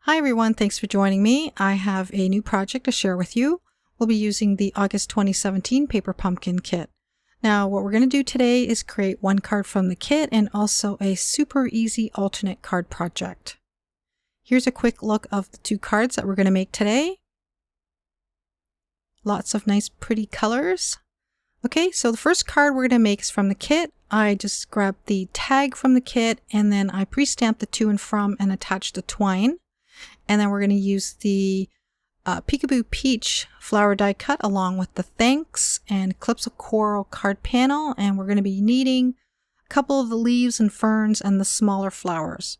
Hi everyone, thanks for joining me. I have a new project to share with you. We'll be using the August 2017 Paper Pumpkin kit. Now what we're going to do today is create one card from the kit and also a super easy alternate card project. Here's a quick look of the two cards that we're going to make today. Lots of nice pretty colors. Okay, so the first card we're going to make is from the kit. I just grabbed the tag from the kit and then I pre-stamped the to and from and attached the twine. And then we're going to use the Peekaboo Peach flower die cut along with the thanks and Clips of Coral card panel. And we're going to be needing a couple of the leaves and ferns and the smaller flowers.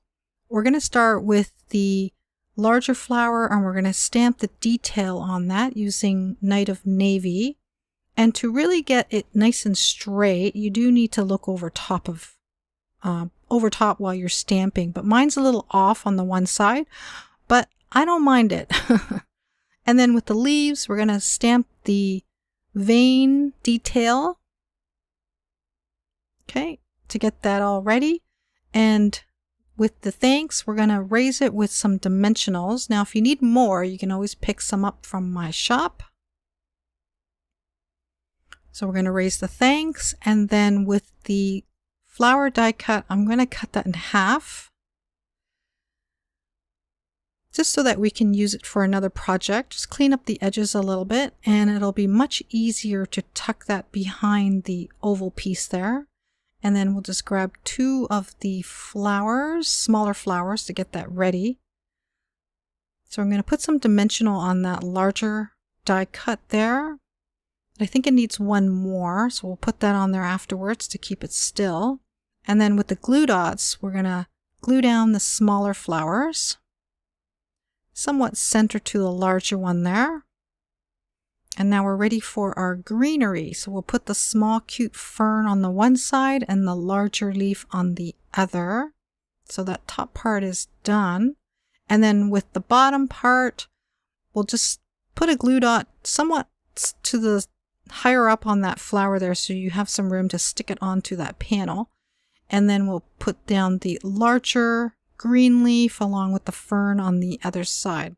We're going to start with the larger flower and we're going to stamp the detail on that using Night of Navy. And to really get it nice and straight, you do need to look over top while you're stamping. But mine's a little off on the one side, but I don't mind it. And then with the leaves, we're going to stamp the vein detail. Okay, to get that all ready. And with the thanks, we're going to raise it with some dimensionals. Now, if you need more, you can always pick some up from my shop. So we're going to raise the thanks, and then with the flower die cut, I'm going to cut that in half. Just so that we can use it for another project. Just clean up the edges a little bit and it'll be much easier to tuck that behind the oval piece there. And then we'll just grab two of the flowers, smaller flowers, to get that ready. So I'm going to put some dimensional on that larger die cut there. I think it needs one more, so we'll put that on there afterwards to keep it still. And then with the glue dots, we're going to glue down the smaller flowers, somewhat center to the larger one there. And now we're ready for our greenery. So we'll put the small cute fern on the one side and the larger leaf on the other. So that top part is done. And then with the bottom part, we'll just put a glue dot somewhat to the higher up on that flower there so you have some room to stick it onto that panel. And then we'll put down the larger green leaf along with the fern on the other side.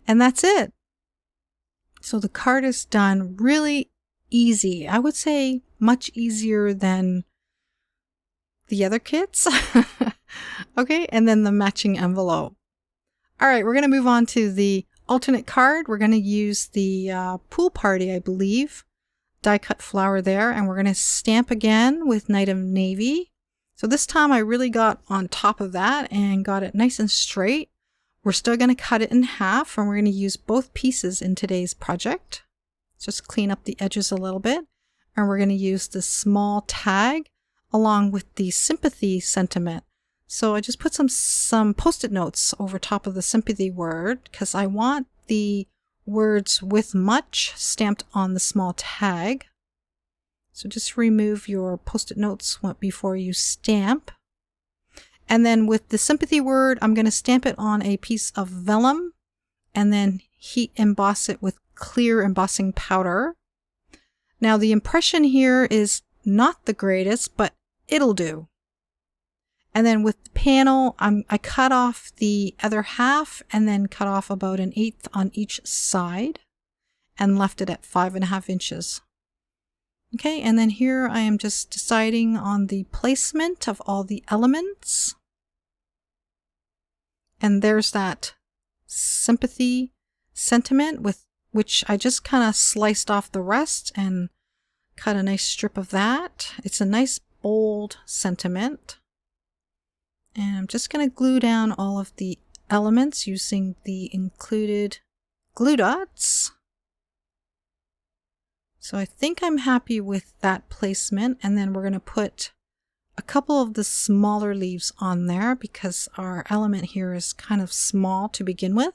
And that's it. So the card is done. Really easy. I would say much easier than the other kits. Okay, and then the matching envelope. All right, we're going to move on to the alternate card. We're going to use the pool party, I believe, die cut flower there, and we're going to stamp again with Night of Navy. So this time I really got on top of that and got it nice and straight. We're still going to cut it in half and we're going to use both pieces in today's project. Just clean up the edges a little bit. And we're going to use the small tag along with the sympathy sentiment. So I just put some post-it notes over top of the sympathy word because I want the words "with much" stamped on the small tag. So just remove your post-it notes before you stamp. And then with the sympathy word, I'm going to stamp it on a piece of vellum and then heat emboss it with clear embossing powder. Now the impression here is not the greatest, but it'll do. And then with the panel, I cut off the other half and then cut off about 1/8 on each side and left it at 5.5 inches. Okay, and then here I am just deciding on the placement of all the elements. And there's that sympathy sentiment with which I just kind of sliced off the rest and cut a nice strip of that. It's a nice bold sentiment. And I'm just going to glue down all of the elements using the included glue dots. So I think I'm happy with that placement, and then we're going to put a couple of the smaller leaves on there because our element here is kind of small to begin with.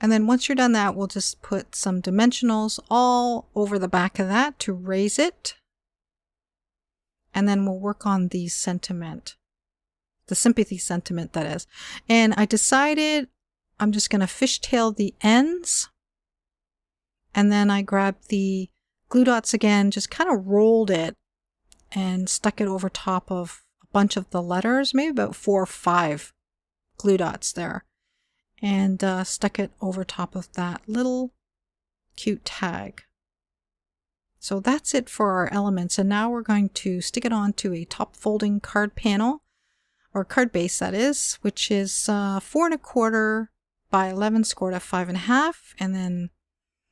And then once you're done that, we'll just put some dimensionals all over the back of that to raise it. And then we'll work on the sentiment, the sympathy sentiment that is. And I decided I'm just going to fishtail the ends. And then I grabbed the glue dots again, just kind of rolled it and stuck it over top of a bunch of the letters, maybe about 4 or 5 glue dots there, and stuck it over top of that little cute tag. So that's it for our elements, and now we're going to stick it onto a top folding card panel, or card base that is, which is 4 1/4 by 11 scored at 5 1/2, and then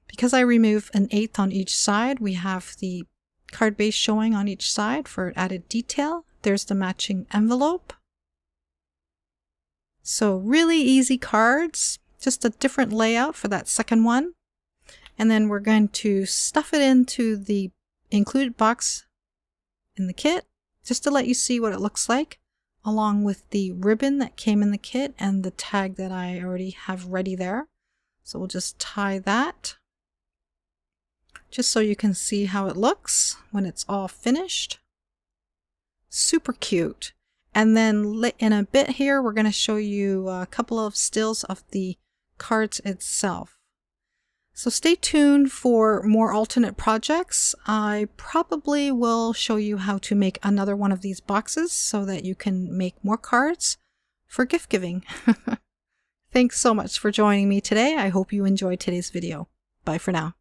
because I remove an 1/8 on each side, we have the card base showing on each side for added detail. There's the matching envelope. So really easy cards, just a different layout for that second one. And then we're going to stuff it into the included box in the kit, just to let you see what it looks like, along with the ribbon that came in the kit and the tag that I already have ready there. So we'll just tie that, just so you can see how it looks when it's all finished. Super cute. And then in a bit here, we're going to show you a couple of stills of the cards itself. So stay tuned for more alternate projects. I probably will show you how to make another one of these boxes so that you can make more cards for gift giving. Thanks so much for joining me today. I hope you enjoyed today's video. Bye for now.